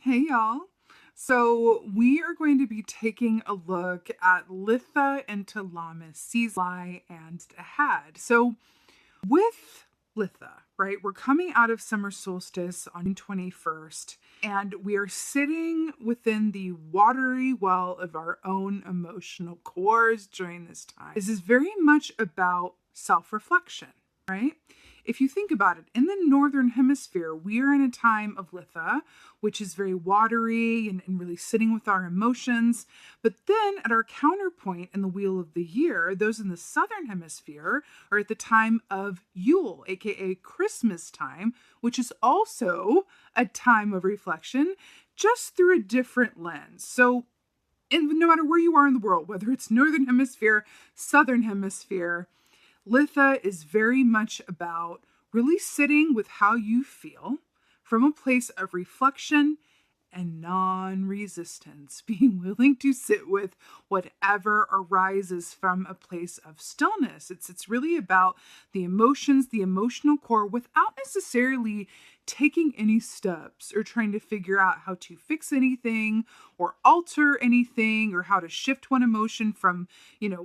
Hey y'all. So we are going to be taking a look at Litha and Talamis, Season and Ahead. So with Litha, right, we're coming out of summer solstice on June 21st, and we are sitting within the watery well of our own emotional cores during this time. This is very much about self-reflection, right? If you think about it, in the northern hemisphere, we are in a time of Litha, which is very watery and really sitting with our emotions. But then at our counterpoint in the wheel of the year, those in the southern hemisphere are at the time of Yule, aka Christmas time, which is also a time of reflection, just through a different lens. So no matter where you are in the world, whether it's northern hemisphere, southern hemisphere, Litha is very much about really sitting with how you feel from a place of reflection and non-resistance, being willing to sit with whatever arises from a place of stillness. It's really about the emotions, the emotional core, without necessarily taking any steps or trying to figure out how to fix anything or alter anything or how to shift one emotion from,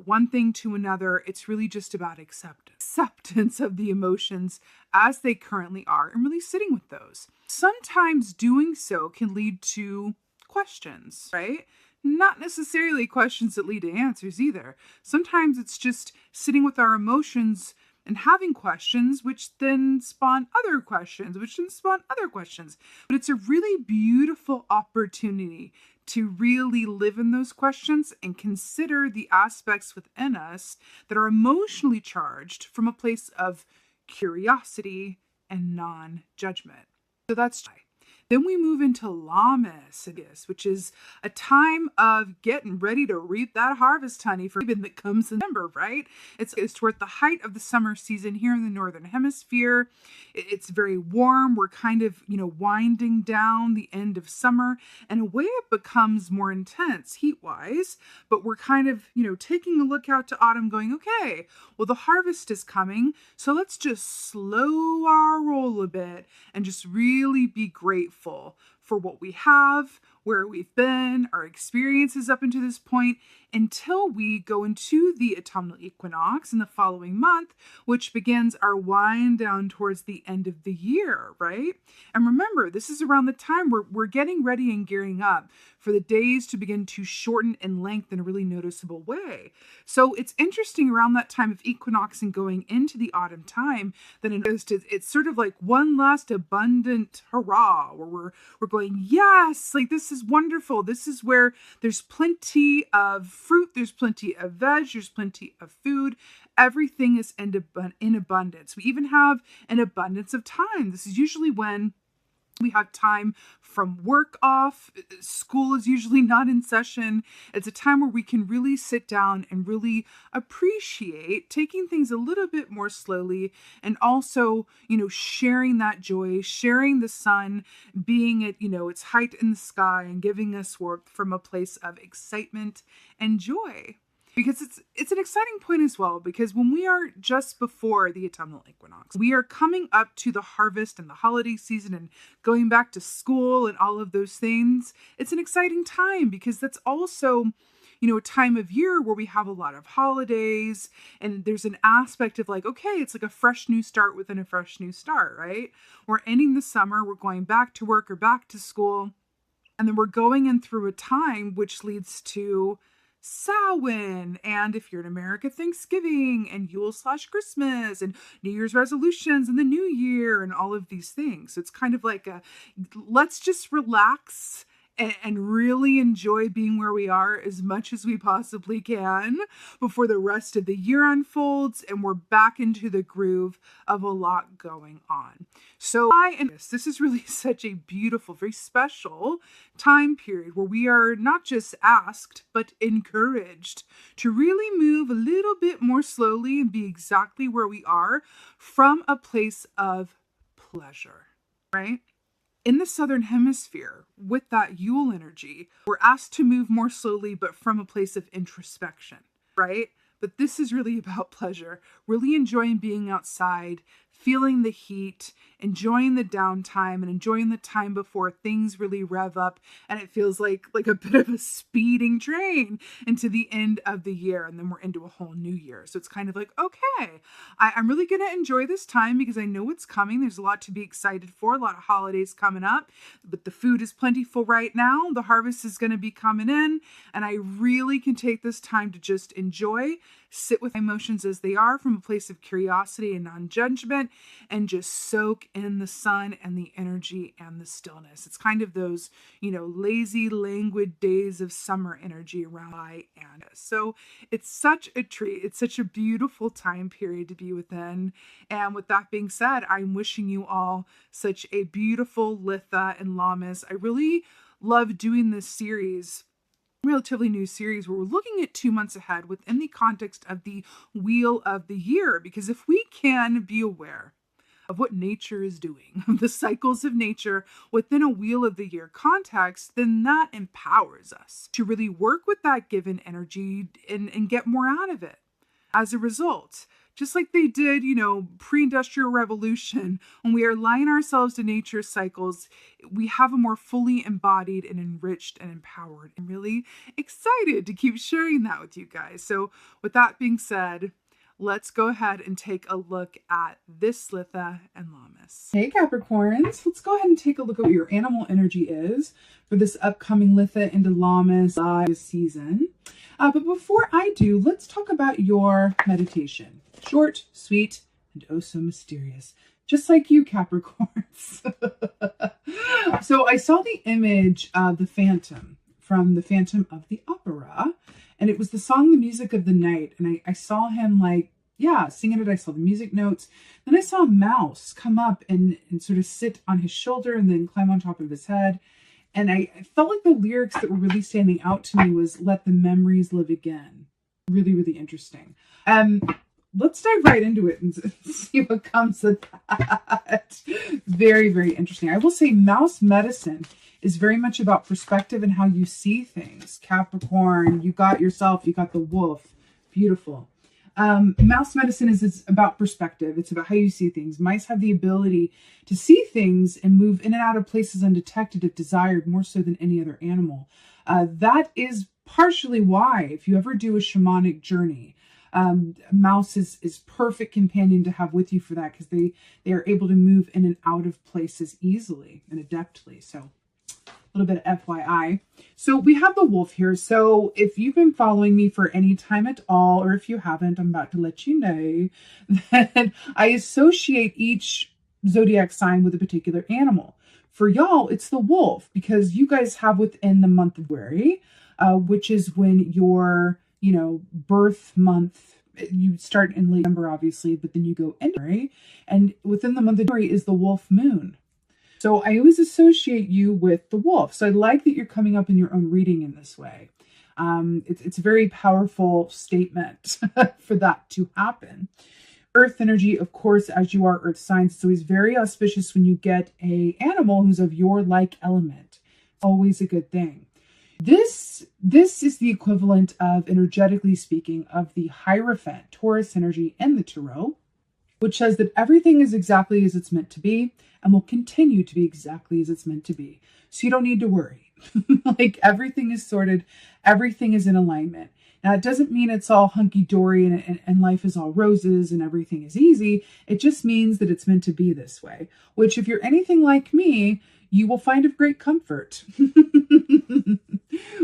one thing to another. It's really just about acceptance of the emotions as they currently are and really sitting with those. Sometimes doing so can lead to questions, right? Not necessarily questions that lead to answers either. Sometimes it's just sitting with our emotions and having questions, which then spawn other questions, which then spawn other questions. But it's a really beautiful opportunity to really live in those questions and consider the aspects within us that are emotionally charged from a place of curiosity and non-judgment. So that's why. Then we move into Lammas, which is a time of getting ready to reap that harvest, honey, for even that comes in November, right? It's toward the height of the summer season here in the northern hemisphere. It's very warm. We're kind of, winding down the end of summer, and a way it becomes more intense heat-wise, but we're kind of, taking a look out to autumn going, okay, well, the harvest is coming, so let's just slow our roll a bit and just really be grateful for what we have, where we've been, our experiences up until this point, until we go into the autumnal equinox in the following month, which begins our wind down towards the end of the year, right? And remember, this is around the time where we're getting ready and gearing up for the days to begin to shorten in length in a really noticeable way. So it's interesting around that time of equinox and going into the autumn time that it's sort of like one last abundant hurrah, where we're going, yes, like this is wonderful. This is where there's plenty of fruit, there's plenty of veg, there's plenty of food. Everything is in abundance. We even have an abundance of time. This is usually when we have time from work off. School is usually not in session. It's a time where we can really sit down and really appreciate taking things a little bit more slowly, and also, sharing that joy, sharing the sun, being at, its height in the sky and giving us warmth from a place of excitement and joy. Because it's an exciting point as well, because when we are just before the autumnal equinox, we are coming up to the harvest and the holiday season and going back to school and all of those things. It's an exciting time because that's also, a time of year where we have a lot of holidays, and there's an aspect of like, okay, it's like a fresh new start within a fresh new start, right? We're ending the summer, we're going back to work or back to school, and then we're going in through a time which leads to Samhain, and if you're in America, Thanksgiving, and Yule/Christmas, and New Year's resolutions, and the New Year, and all of these things. So it's kind of like let's just relax and really enjoy being where we are as much as we possibly can before the rest of the year unfolds and we're back into the groove of a lot going on. So this is really such a beautiful, very special time period where we are not just asked, but encouraged to really move a little bit more slowly and be exactly where we are from a place of pleasure, right? In the southern hemisphere, with that Yule energy, we're asked to move more slowly, but from a place of introspection, right? But this is really about pleasure, really enjoying being outside, feeling the heat, enjoying the downtime, and enjoying the time before things really rev up and it feels like a bit of a speeding train into the end of the year, and then we're into a whole new year. So it's kind of like, okay, I'm really going to enjoy this time because I know what's coming. There's a lot to be excited for, a lot of holidays coming up, but the food is plentiful right now. The harvest is going to be coming in, and I really can take this time to just enjoy, sit with emotions as they are from a place of curiosity and non-judgment, and just soak in the sun and the energy and the stillness. It's kind of those, lazy, languid days of summer energy around and so it's such a treat. It's such a beautiful time period to be within. And with that being said, I'm wishing you all such a beautiful Litha and Lammas. I really love doing this series, relatively new series, where we're looking at 2 months ahead within the context of the wheel of the year. Because if we can be aware of what nature is doing, the cycles of nature within a wheel of the year context, then that empowers us to really work with that given energy and get more out of it. As a result, just like they did, pre-industrial revolution, when we align ourselves to nature's cycles, we have a more fully embodied and enriched and empowered. I'm really excited to keep sharing that with you guys. So with that being said, let's go ahead and take a look at this Litha and Lammas. Hey Capricorns, let's go ahead and take a look at what your animal energy is for this upcoming Litha into Lammas season. But before I do, let's talk about your meditation. Short, sweet, and oh so mysterious. Just like you, Capricorns. So I saw the image of the Phantom from the Phantom of the Opera. And it was the song, The Music of the Night. And I saw him singing it. I saw the music notes. Then I saw a mouse come up and sort of sit on his shoulder and then climb on top of his head. And I felt like the lyrics that were really standing out to me was "Let the memories live again." Really, really interesting. Let's dive right into it and see what comes of that. Very, very interesting. I will say mouse medicine is very much about perspective and how you see things. Capricorn, you got yourself, you got the wolf. Beautiful. Mouse medicine is about perspective. It's about how you see things. Mice have the ability to see things and move in and out of places undetected if desired, more so than any other animal. That is partially why, if you ever do a shamanic journey, mouse is perfect companion to have with you for that, because they are able to move in and out of places easily and adeptly. So a little bit of FYI. So we have the wolf here. So if you've been following me for any time at all, or if you haven't, I'm about to let you know that I associate each zodiac sign with a particular animal. For y'all, it's the wolf, because you guys have within the month of February, which is when your birth month, you start in late December, obviously, but then you go into February, and within the month of February is the wolf moon. So I always associate you with the wolf. So I like that you're coming up in your own reading in this way. It's a very powerful statement for that to happen. Earth energy, of course, as you are earth signs, it's always very auspicious when you get an animal who's of your like element. Always a good thing. This is the equivalent of, energetically speaking, of the Hierophant, Taurus energy, and the Tarot, which says that everything is exactly as it's meant to be and will continue to be exactly as it's meant to be. So you don't need to worry. Like, everything is sorted, everything is in alignment. Now, it doesn't mean it's all hunky-dory and life is all roses and everything is easy. It just means that it's meant to be this way, which, if you're anything like me, you will find of great comfort.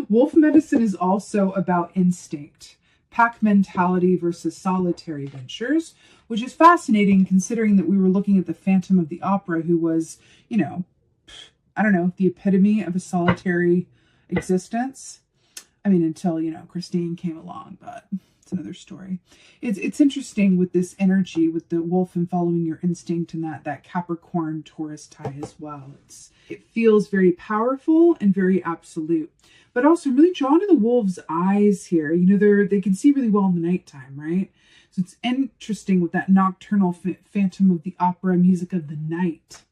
Wolf medicine is also about instinct, pack mentality versus solitary ventures, which is fascinating considering that we were looking at the Phantom of the Opera, who was, the epitome of a solitary existence. I mean, until, Christine came along, but it's another story. It's interesting with this energy, with the wolf and following your instinct, and that Capricorn Taurus tie as well. It feels very powerful and very absolute, but also really drawn to the wolf's eyes here. They can see really well in the nighttime, right? So it's interesting with that nocturnal Phantom of the Opera, music of the night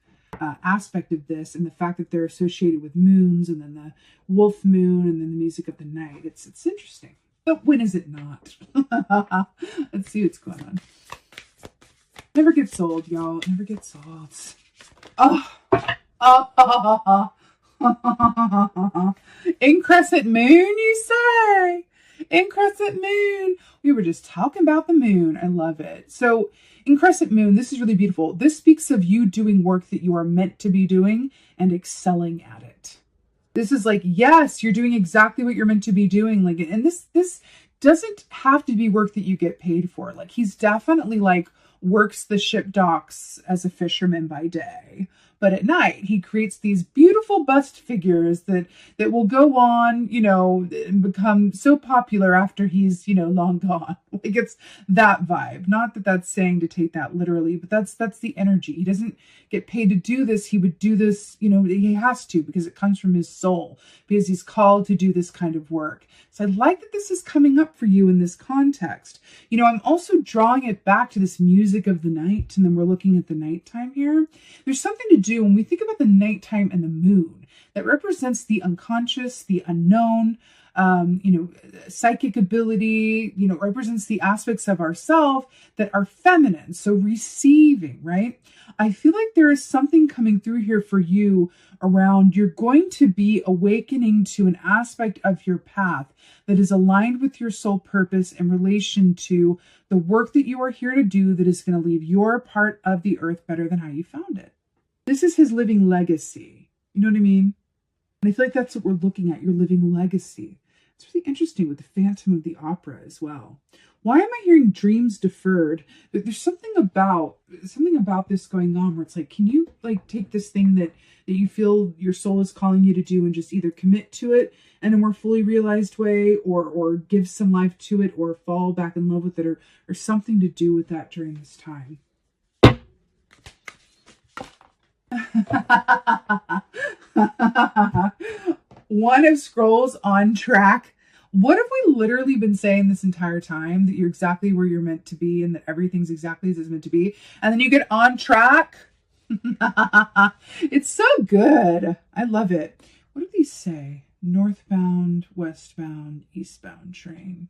aspect of this, and the fact that they're associated with moons, and then the wolf moon, and then the music of the night. It's interesting. But when is it not? Let's see what's going on. Never gets old, y'all. It never gets old. Oh. Oh. In crescent moon, you say? In crescent moon. We were just talking about the moon. I love it. So in crescent moon, this is really beautiful. This speaks of you doing work that you are meant to be doing and excelling at it. This is like, yes, you're doing exactly what you're meant to be doing. Like, and this doesn't have to be work that you get paid for. Like, he's definitely like works the ship docks as a fisherman by day. But at night, he creates these beautiful bust figures that will go on, you know, and become so popular after he's, you know, long gone. Like, it's that vibe. Not that that's saying to take that literally, but that's the energy. He doesn't get paid to do this. He would do this, you know, he has to because it comes from his soul, because he's called to do this kind of work. So I like that this is coming up for you in this context. You know, I'm also drawing it back to this music of the night, and then we're looking at the nighttime here. There's something to do when we think about the nighttime and the moon that represents the unconscious, the unknown, you know, psychic ability, you know, represents the aspects of ourself that are feminine. So receiving, right? I feel like there is something coming through here for you around you're going to be awakening to an aspect of your path that is aligned with your soul purpose in relation to the work that you are here to do that is going to leave your part of the earth better than how you found it. This is his living legacy. You know what I mean? And I feel like that's what we're looking at, your living legacy. It's really interesting with the Phantom of the Opera as well. Why am I hearing dreams deferred? There's something about this going on where it's like, can you like take this thing that you feel your soul is calling you to do and just either commit to it in a more fully realized way, or give some life to it, or fall back in love with it, or something to do with that during this time. One of Scrolls on track. What have we literally been saying this entire time? That you're exactly where you're meant to be and that everything's exactly as it's meant to be. And then you get on track. It's so good. I love it. What do these say? Northbound, westbound, eastbound train.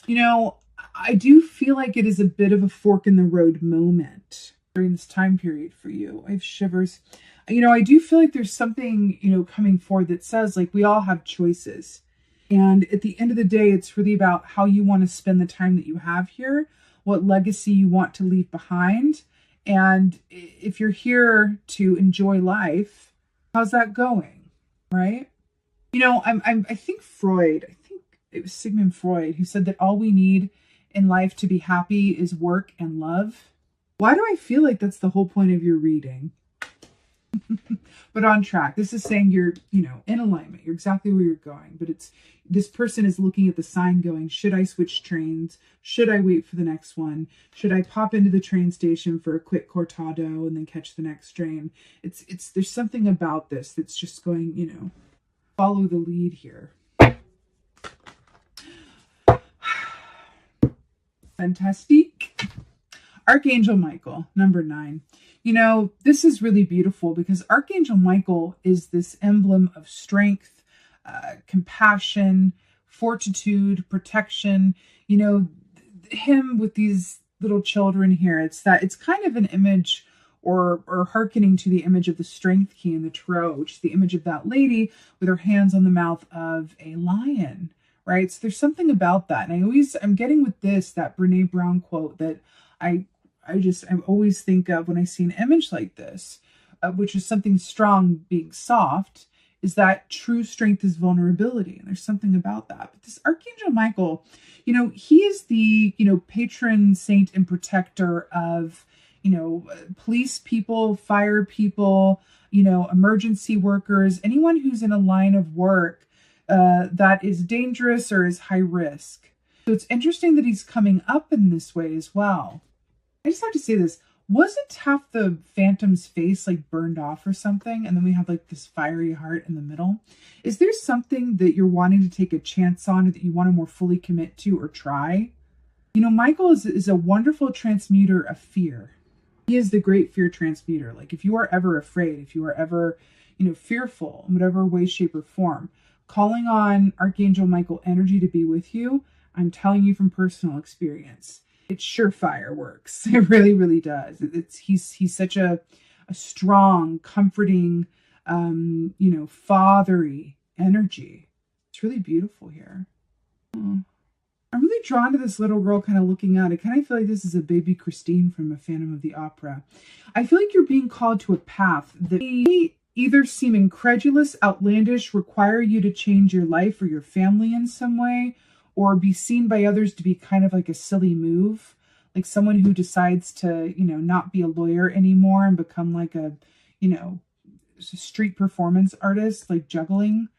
You know, I do feel like it is a bit of a fork in the road moment during this time period for you. I have shivers. You know, I do feel like there's something, you know, coming forward that says like we all have choices. And at the end of the day, it's really about how you want to spend the time that you have here, what legacy you want to leave behind. And if you're here to enjoy life, how's that going? Right? You know, I think it was Sigmund Freud who said that all we need in life to be happy is work and love. Why do I feel like that's the whole point of your reading? But on track. This is saying you're, you know, in alignment. You're exactly where you're going. But it's, this person is looking at the sign going, should I switch trains? Should I wait for the next one? Should I pop into the train station for a quick cortado and then catch the next train? There's something about this that's just going, you know, follow the lead here. Fantastic. Archangel Michael, number 9. You know, this is really beautiful because Archangel Michael is this emblem of strength, compassion, fortitude, protection. You know, him with these little children here, it's kind of an image or hearkening to the image of the Strength Key in the Tarot, which is the image of that lady with her hands on the mouth of a lion, right? So there's something about that. And I'm getting with this, that Brene Brown quote that I always think of when I see an image like this, which is something strong being soft, is that true strength is vulnerability. And there's something about that. But this Archangel Michael, you know, he is the, you know, patron saint and protector of, you know, police people, fire people, you know, emergency workers, anyone who's in a line of work that is dangerous or is high risk. So it's interesting that he's coming up in this way as well. I just have to say this. Wasn't half the Phantom's face like burned off or something? And then we have like this fiery heart in the middle. Is there something that you're wanting to take a chance on or that you want to more fully commit to or try? You know, Michael is a wonderful transmuter of fear. He is the great fear transmuter. Like if you are ever afraid, if you are ever, you know, fearful in whatever way, shape, or form, calling on Archangel Michael energy to be with you, I'm telling you from personal experience, It surefire works. It really, really does. He's such a strong, comforting, fatherly energy. It's really beautiful here. Oh. I'm really drawn to this little girl kind of looking out. I kind of feel like this is a baby Christine from a Phantom of the Opera. I feel like you're being called to a path that may either seem incredulous, outlandish, require you to change your life or your family in some way, or be seen by others to be kind of like a silly move. Like someone who decides to, not be a lawyer anymore and become like a, street performance artist, like juggling,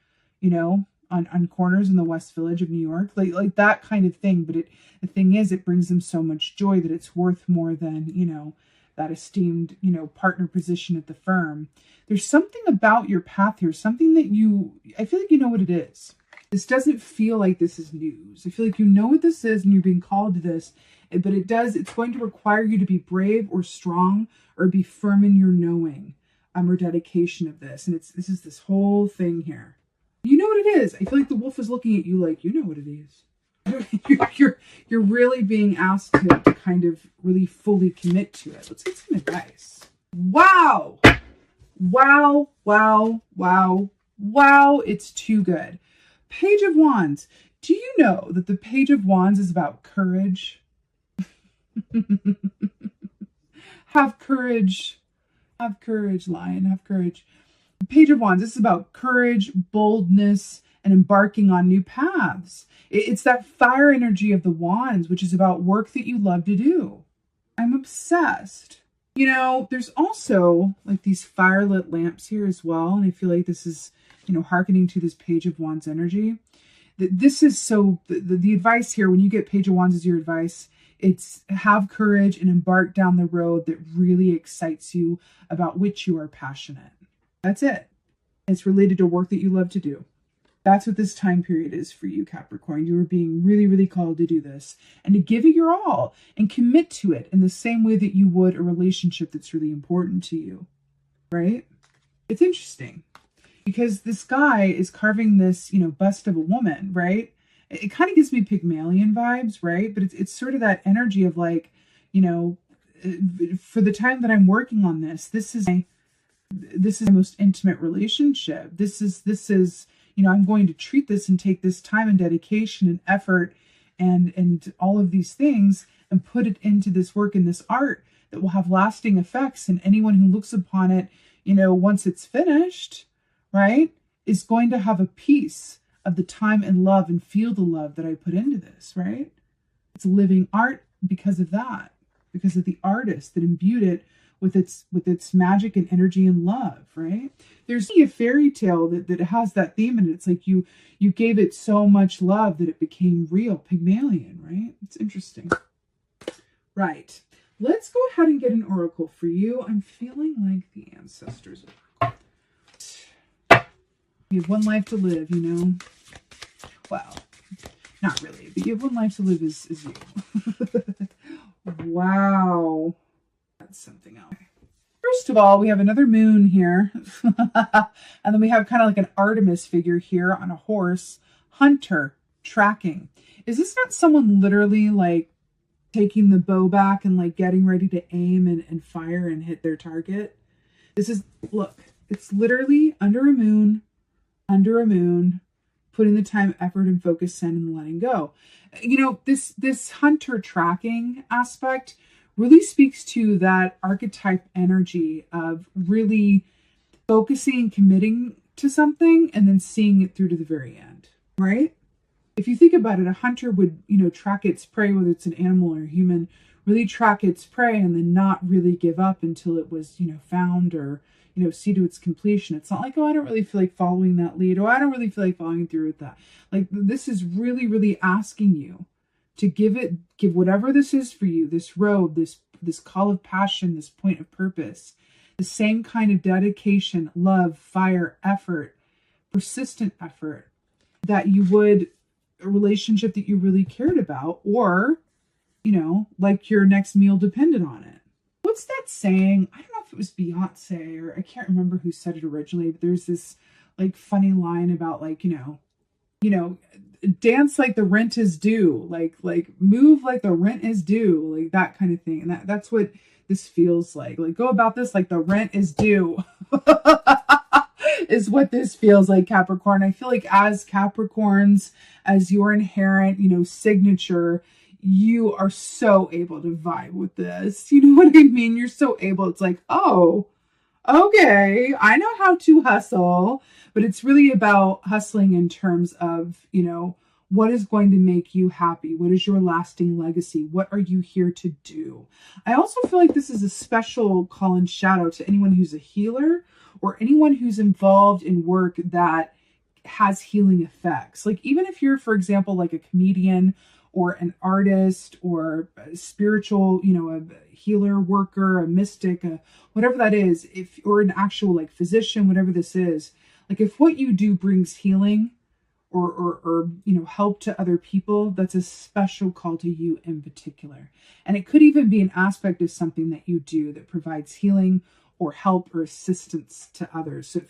on corners in the West Village of New York, like that kind of thing. But the thing is, it brings them so much joy that it's worth more than, that esteemed, partner position at the firm. There's something about your path here, something that I feel like you know what it is. This doesn't feel like this is news. I feel like you know what this is and you're being called to this, but it's going to require you to be brave or strong or be firm in your knowing or dedication of this. And this is this whole thing here. You know what it is. I feel like the wolf is looking at you like, you know what it is. You're really being asked to kind of really fully commit to it. Let's get some advice. Wow. Wow, wow, wow, wow. It's too good. Page of Wands. Do you know that the Page of Wands is about courage? Have courage. Have courage, lion. Have courage. The Page of Wands, this is about courage, boldness, and embarking on new paths. It's that fire energy of the wands, which is about work that you love to do. I'm obsessed. There's also like these firelit lamps here as well. And I feel like this is, hearkening to this Page of Wands energy. This is so, the advice here, when you get Page of Wands as your advice, it's have courage and embark down the road that really excites you, about which you are passionate. That's it. It's related to work that you love to do. That's what this time period is for you, Capricorn. You are being really, really called to do this and to give it your all and commit to it in the same way that you would a relationship that's really important to you, right? It's interesting because this guy is carving this, bust of a woman, right? It kind of gives me Pygmalion vibes, right? But it's sort of that energy of like, for the time that I'm working on this is my most intimate relationship. This is, I'm going to treat this and take this time and dedication and effort and all of these things and put it into this work and this art that will have lasting effects. And anyone who looks upon it, once it's finished, right, is going to have a piece of the time and love and feel the love that I put into this, right? It's living art because of that, because of the artist that imbued it with its magic and energy and love, right? There's a fairy tale that has that theme in it. It's like you gave it so much love that it became real. Pygmalion, right? It's interesting. Right. Let's go ahead and get an oracle for you. I'm feeling like the ancestors. You have one life to live, Well, not really, but you have one life to live is you. Wow. That's something else. First of all, we have another moon here. And then we have kind of like an Artemis figure here on a horse. Hunter, tracking. Is this not someone literally like taking the bow back and like getting ready to aim and fire and hit their target? This is, look, it's literally under a moon, putting the time, effort, and focus in and letting go. This hunter tracking aspect really speaks to that archetype energy of really focusing and committing to something and then seeing it through to the very end, right? If you think about it, a hunter would, track its prey, whether it's an animal or a human, really track its prey and then not really give up until it was, found or, see to its completion. It's not like, oh, I don't really feel like following that lead. Oh, I don't really feel like following through with that. Like, this is really, really asking you to give whatever this is for you, this road, this call of passion, this point of purpose, the same kind of dedication, love, fire, effort, persistent effort that you would a relationship that you really cared about, or, like your next meal depended on it. What's that saying? I don't know if it was Beyonce or I can't remember who said it originally, but there's this like funny line about like, dance like the rent is due, like move like the rent is due, like that kind of thing. And that's what this feels like go about this like the rent is due. Is what this feels like, Capricorn. I feel like as Capricorns, as your inherent, signature, you are so able to vibe with this. You know what I mean? You're so able. It's like, oh, okay, I know how to hustle, but it's really about hustling in terms of, what is going to make you happy? What is your lasting legacy? What are you here to do? I also feel like this is a special call and shout out to anyone who's a healer or anyone who's involved in work that has healing effects. Like even if you're, for example, like a comedian or an artist or a spiritual, a healer worker, a mystic, whatever that is, or an actual like physician, whatever this is, like if what you do brings healing or help to other people, that's a special call to you in particular. And it could even be an aspect of something that you do that provides healing or help or assistance to others. So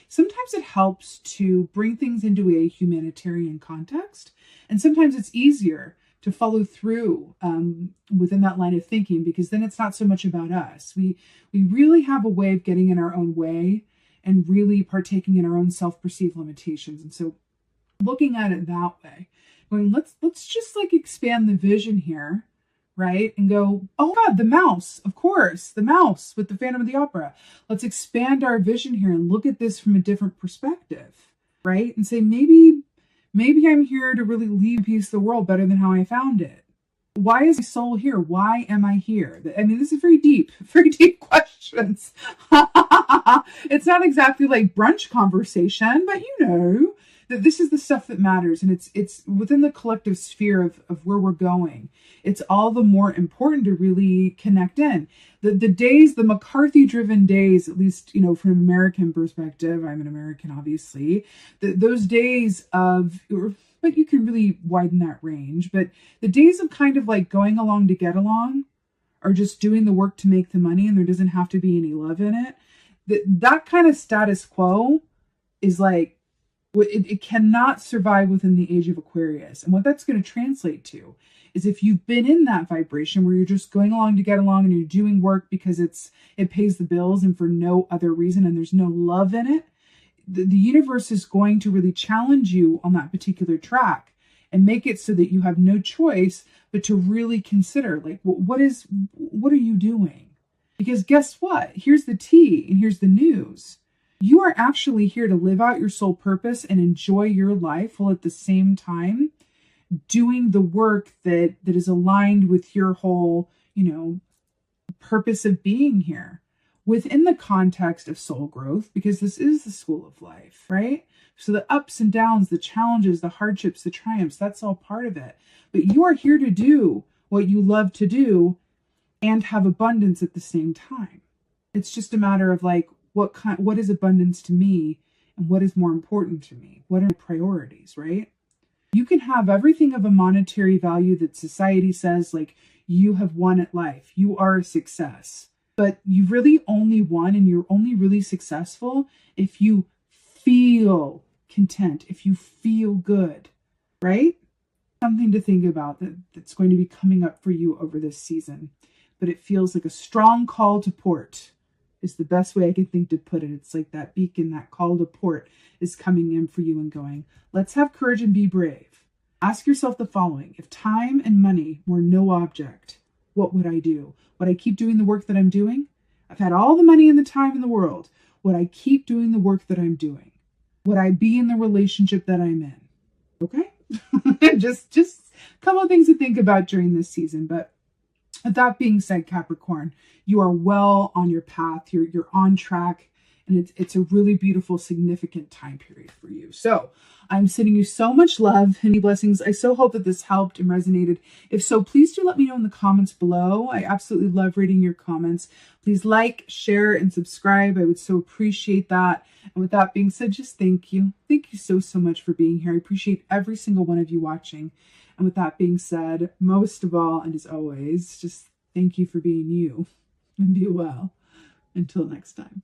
sometimes it helps to bring things into a humanitarian context. And sometimes it's easier to follow through within that line of thinking, because then it's not so much about us. We really have a way of getting in our own way and really partaking in our own self-perceived limitations. And so looking at it that way, going, let's just like expand the vision here, right? And go, oh God, the mouse, of course, the mouse with the Phantom of the Opera. Let's expand our vision here and look at this from a different perspective, right? And say, maybe I'm here to really leave a piece of the world better than how I found it. Why is my soul here? Why am I here? I mean, this is very deep questions. It's not exactly like brunch conversation, but that this is the stuff that matters, and it's within the collective sphere of where we're going. It's all the more important to really connect in. The McCarthy-driven days, at least, from an American perspective, I'm an American, obviously, those days of, but you can really widen that range, but the days of kind of like going along to get along, or just doing the work to make the money, and there doesn't have to be any love in it, that kind of status quo is like, it cannot survive within the age of Aquarius. And what that's going to translate to is if you've been in that vibration where you're just going along to get along and you're doing work because it pays the bills and for no other reason, and there's no love in it, the universe is going to really challenge you on that particular track and make it so that you have no choice but to really consider, like, what are you doing? Because guess what? Here's the tea and here's the news. You are actually here to live out your soul purpose and enjoy your life, while at the same time doing the work that is aligned with your whole, purpose of being here within the context of soul growth, because this is the school of life, right? So the ups and downs, the challenges, the hardships, the triumphs, that's all part of it. But you are here to do what you love to do and have abundance at the same time. It's just a matter of like, what is abundance to me, and what is more important to me? What are my priorities, right? You can have everything of a monetary value that society says, like, you have won at life. You are a success. But you really only won, and you're only really successful if you feel content, if you feel good, right? Something to think about that's going to be coming up for you over this season. But it feels like a strong call to port is the best way I can think to put it. It's like that beacon, that call to port is coming in for you and going, let's have courage and be brave. Ask yourself the following: if time and money were no object, what would I do? Would I keep doing the work that I'm doing? I've had all the money and the time in the world. Would I keep doing the work that I'm doing? Would I be in the relationship that I'm in? Okay? just a couple of things to think about during this season. But that being said, Capricorn, you are well on your path. You're on track, and it's a really beautiful, significant time period for you. So I'm sending you so much love and blessings. I so hope that this helped and resonated. If so, please do let me know in the comments below. I absolutely love reading your comments. Please like, share, and subscribe. I would so appreciate that. And with that being said, just thank you. Thank you so, so much for being here. I appreciate every single one of you watching. And with that being said, most of all, and as always, just thank you for being you, and be well. Until next time.